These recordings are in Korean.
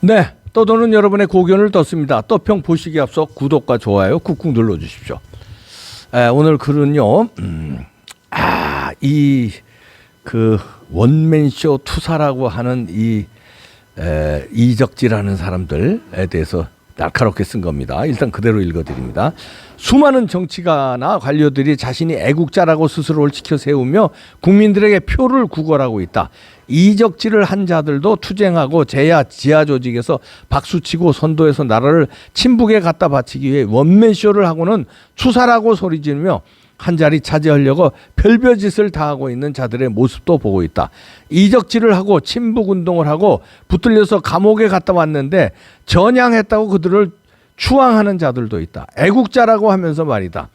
네, 떠도는 여러분의 고견을 떴습니다. 떠평 보시기 앞서 구독과 좋아요 꾹꾹 눌러주십시오. 오늘 글은요, 이 그 원맨쇼 투사라고 하는 이적지라는 사람들에 대해서 날카롭게 쓴 겁니다. 일단 그대로 읽어드립니다. 수많은 정치가나 관료들이 자신이 애국자라고 스스로를 지켜 세우며 국민들에게 표를 구걸하고 있다. 이적지를 한 자들도 투쟁하고 지하 조직에서 박수치고 선도해서 나라를 친북에 갖다 바치기 위해 원맨쇼를 하고는 투사라고 소리지르며 한 자리 차지하려고 별별 짓을 다하고 있는 자들의 모습도 보고 있다. 이적지를 하고 친북운동을 하고 붙들려서 감옥에 갔다 왔는데 전향했다고 그들을 추앙하는 자들도 있다. 애국자라고 하면서 말이다.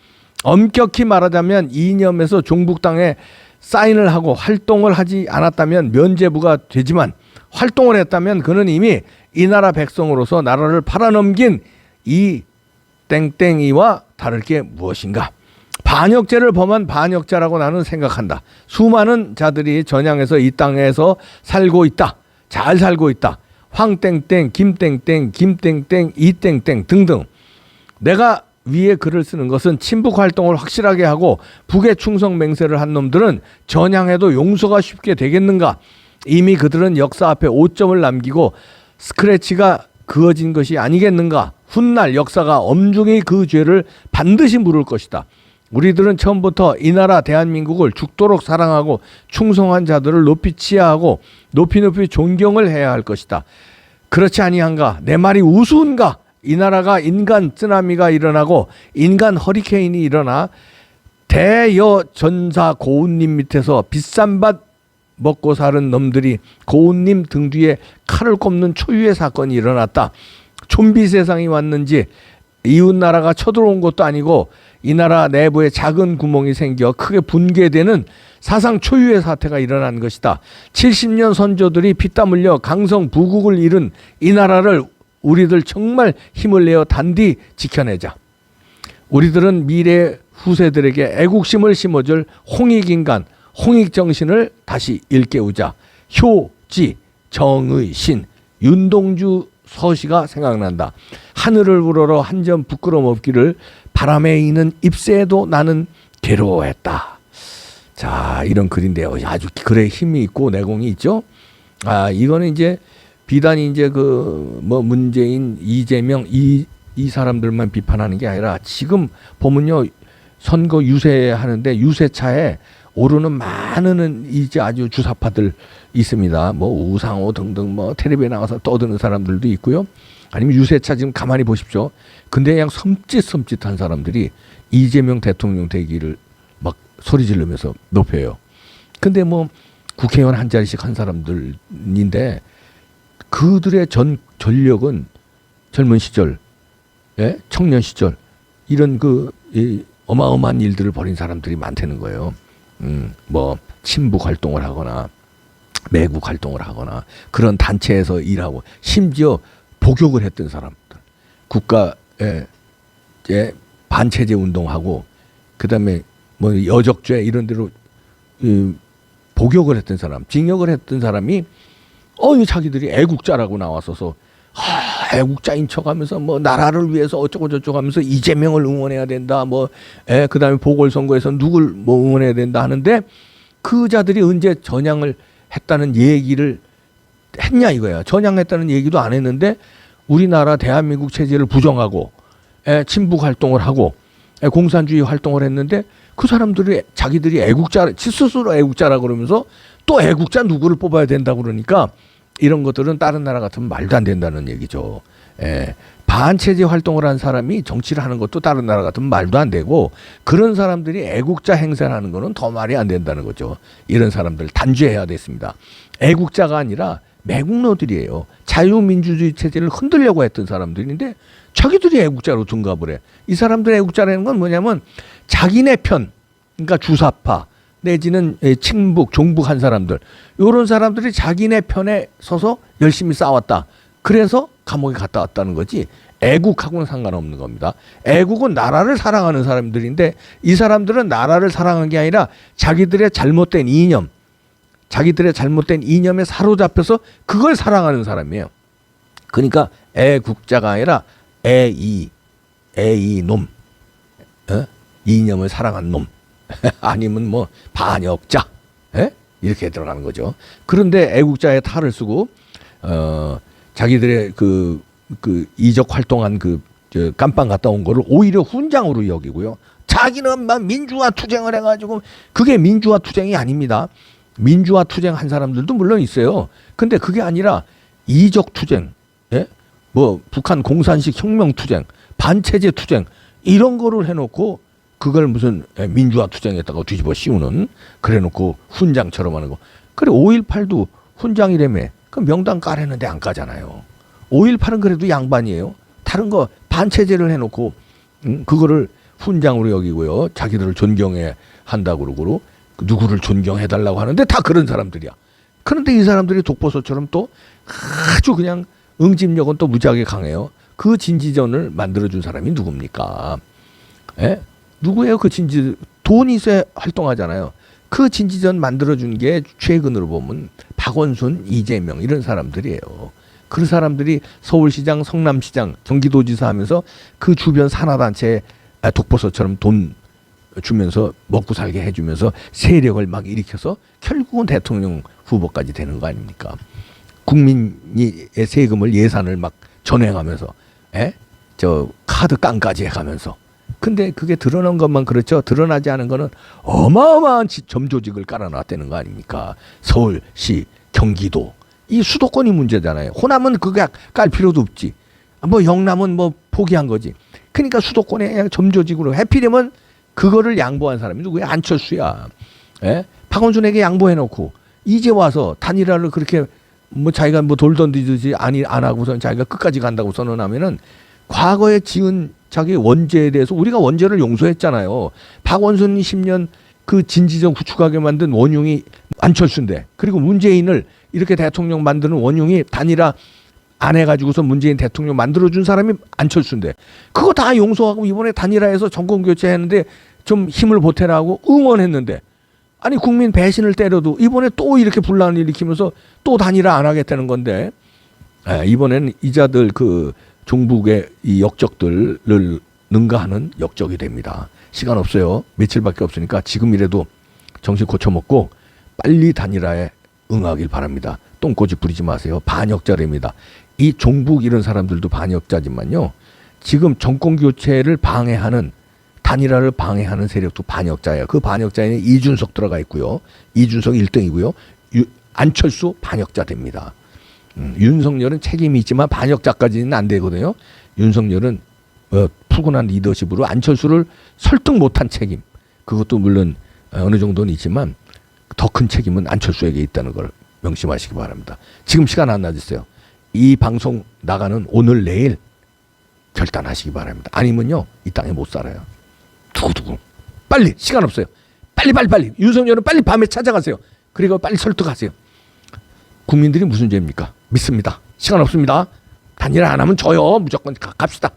엄격히 말하자면 이념에서 종북당에 사인을 하고 활동을 하지 않았다면 면죄부가 되지만 활동을 했다면 그는 이미 이 나라 백성으로서 나라를 팔아넘긴 이 땡땡이와 다를 게 무엇인가. 반역죄를 범한 반역자라고 나는 생각한다. 수많은 자들이 전향해서 이 땅에서 살고 있다. 잘 살고 있다. 황땡땡, 김땡땡, 김땡땡, 이땡땡 등등. 내가 위에 글을 쓰는 것은 친북 활동을 확실하게 하고 북에 충성 맹세를 한 놈들은 전향해도 용서가 쉽게 되겠는가? 이미 그들은 역사 앞에 오점을 남기고 스크래치가 그어진 것이 아니겠는가? 훗날 역사가 엄중히 그 죄를 반드시 물을 것이다. 우리들은 처음부터 이 나라 대한민국을 죽도록 사랑하고 충성한 자들을 높이 치하하고 높이 존경을 해야 할 것이다. 그렇지 아니한가? 내 말이 우스운가? 이 나라가 인간 쓰나미가 일어나고 인간 허리케인이 일어나 대여 전사 고운님 밑에서 비싼 밭 먹고 사는 놈들이 고운님 등 뒤에 칼을 꼽는 초유의 사건이 일어났다. 좀비 세상이 왔는지 이웃 나라가 쳐들어온 것도 아니고 이 나라 내부에 작은 구멍이 생겨 크게 붕괴되는 사상 초유의 사태가 일어난 것이다. 70년 선조들이 피땀 흘려 강성 부국을 이룬 이 나라를 우리들 정말 힘을 내어 단디 지켜내자. 우리들은 미래 후세들에게 애국심을 심어줄 홍익인간, 홍익정신을 다시 일깨우자. 효지, 정의, 신, 윤동주 서시가 생각난다. 하늘을 우러러 한 점 부끄럼 없기를 바람에 이는 ip새에도 나는 괴로워했다. 자, 이런 글인데요. 아주 글에 힘이 있고 내공이 있죠. 이거는 이제 비단이 이제 문재인, 이재명 이 사람들만 비판하는 게 아니라 지금 보면요, 선거 유세하는데 유세차에 오르는 많은 이제 아주 주사파들 있습니다. 우상호 등등 텔레비에 나와서 떠드는 사람들도 있고요. 아니면 유세차 지금 가만히 보십시오. 근데 그냥 섬찟한 사람들이 이재명 대통령 되기를 막 소리 지르면서 높여요. 근데 국회의원 한 자리씩 한 사람들인데 그들의 전력은 젊은 시절, 청년 시절 이런 어마어마한 일들을 벌인 사람들이 많다는 거예요. 친북 활동을 하거나 매국 활동을 하거나 그런 단체에서 일하고 심지어 복역을 했던 사람들, 국가에 반체제 운동하고 그다음에 여적죄 이런 데로 복역을 했던 사람, 징역을 했던 사람이 자기들이 애국자라고 나와서서 애국자인 척하면서 나라를 위해서 어쩌고 저쩌고 하면서 이재명을 응원해야 된다. 그다음에 보궐선거에서 누굴 응원해야 된다 하는데 그 자들이 언제 전향을 했다는 얘기를 했냐 이거야. 전향했다는 얘기도 안 했는데 우리나라 대한민국 체제를 부정하고 친북 활동을 하고 공산주의 활동을 했는데 그 사람들이 자기들이 애국자, 스스로 애국자라고 그러면서 또 애국자 누구를 뽑아야 된다고 그러니까 이런 것들은 다른 나라 같으면 말도 안 된다는 얘기죠. 반체제 활동을 한 사람이 정치를 하는 것도 다른 나라 같으면 말도 안 되고 그런 사람들이 애국자 행세를 하는 거는 더 말이 안 된다는 거죠. 이런 사람들 단죄해야 됐습니다. 애국자가 아니라 매국노들이에요. 자유민주주의 체제를 흔들려고 했던 사람들인데 자기들이 애국자로 둔갑을 해. 이 사람들의 애국자라는 건 뭐냐면 자기네 편, 그러니까 주사파 내지는 친북, 종북한 사람들, 이런 사람들이 자기네 편에 서서 열심히 싸웠다. 그래서 감옥에 갔다 왔다는 거지 애국하고는 상관없는 겁니다. 애국은 나라를 사랑하는 사람들인데 이 사람들은 나라를 사랑한 게 아니라 자기들의 잘못된 이념에 사로잡혀서 그걸 사랑하는 사람이에요. 그러니까 애국자가 아니라 애이놈, 이념을 사랑한 놈, 아니면 뭐 반역자, 이렇게 들어가는 거죠. 그런데 애국자의 탈을 쓰고 자기들의 그 이적 활동한 저 깜빵 갔다 온 거를 오히려 훈장으로 여기고요. 자기는 막 민주화 투쟁을 해가지고 그게 민주화 투쟁이 아닙니다. 민주화 투쟁한 사람들도 물론 있어요. 근데 그게 아니라 이적 투쟁, 뭐 북한 공산식 혁명 투쟁, 반체제 투쟁 이런 거를 해놓고 그걸 무슨 민주화 투쟁에다가 뒤집어 씌우는 그래놓고 훈장처럼 하는 거. 그래 5.18도 훈장이라며 그 명단 까려는데 안 까잖아요. 5.18은 그래도 양반이에요. 다른 거 반체제를 해놓고 그거를 훈장으로 여기고요. 자기들을 존경해 한다고 그러고 누구를 존경해달라고 하는데 다 그런 사람들이야. 그런데 이 사람들이 독보소처럼 또 아주 그냥 응집력은 또 무지하게 강해요. 그 진지전을 만들어준 사람이 누굽니까? 누구예요? 그 돈이 있어야 활동하잖아요. 그 진지전 만들어준 게 최근으로 보면 박원순, 이재명 이런 사람들이에요. 그 사람들이 서울시장, 성남시장, 경기도지사 하면서 그 주변 산하단체에 독보소처럼 돈 주면서 먹고 살게 해주면서 세력을 막 일으켜서 결국은 대통령 후보까지 되는 거 아닙니까? 국민의 세금을 예산을 막 전횡하면서 저 카드 깡까지 해가면서 근데 그게 드러난 것만 그렇죠. 드러나지 않은 거는 어마어마한 점조직을 깔아놨다는 거 아닙니까? 서울시, 경기도 이 수도권이 문제잖아요. 호남은 그게 깔 필요도 없지. 뭐 영남은 뭐 포기한 거지. 그러니까 수도권에 그냥 점조직으로 해피되면 그거를 양보한 사람이 누구야? 안철수야. 박원순에게 양보해놓고 이제 와서 단일화를 그렇게 뭐 자기가 뭐 돌 던지듯이 안 하고선 자기가 끝까지 간다고 선언하면은 과거에 지은 자기 원죄에 대해서 우리가 원죄를 용서했잖아요. 박원순 10년 그 진지정 구축하게 만든 원흉이 안철수인데 그리고 문재인을 이렇게 대통령 만드는 원흉이 단일화 안 해가지고서 문재인 대통령 만들어준 사람이 안철수인데 그거 다 용서하고 이번에 단일화해서 정권 교체했는데 좀 힘을 보태라고 응원했는데 아니 국민 배신을 때려도 이번에 또 이렇게 분란을 일으키면서 또 단일화 안 하겠다는 건데 이번에는 이자들 그 종북의 이 역적들을 능가하는 역적이 됩니다. 시간 없어요. 며칠밖에 없으니까 지금이라도 정신 고쳐먹고 빨리 단일화에 응하길 바랍니다. 똥꼬집 부리지 마세요. 반역자랍니다. 이 종북 이런 사람들도 반역자지만요. 지금 정권 교체를 방해하는 단일화를 방해하는 세력도 반역자예요. 그 반역자에는 이준석 들어가 있고요. 이준석 1등이고요. 안철수 반역자 됩니다. 윤석열은 책임이 있지만 반역자까지는 안 되거든요. 윤석열은 푸근한 리더십으로 안철수를 설득 못한 책임. 그것도 물론 어느 정도는 있지만 더 큰 책임은 안철수에게 있다는 걸 명심하시기 바랍니다. 지금 시간 안 나졌어요. 이 방송 나가는 오늘 내일 결단하시기 바랍니다. 아니면요 이 땅에 못 살아요. 두고두고 빨리 시간 없어요. 빨리 윤석열은 빨리 밤에 찾아가세요. 그리고 빨리 설득하세요. 국민들이 무슨 죄입니까? 믿습니다. 시간 없습니다. 단일화 안 하면 져요. 무조건 갑시다.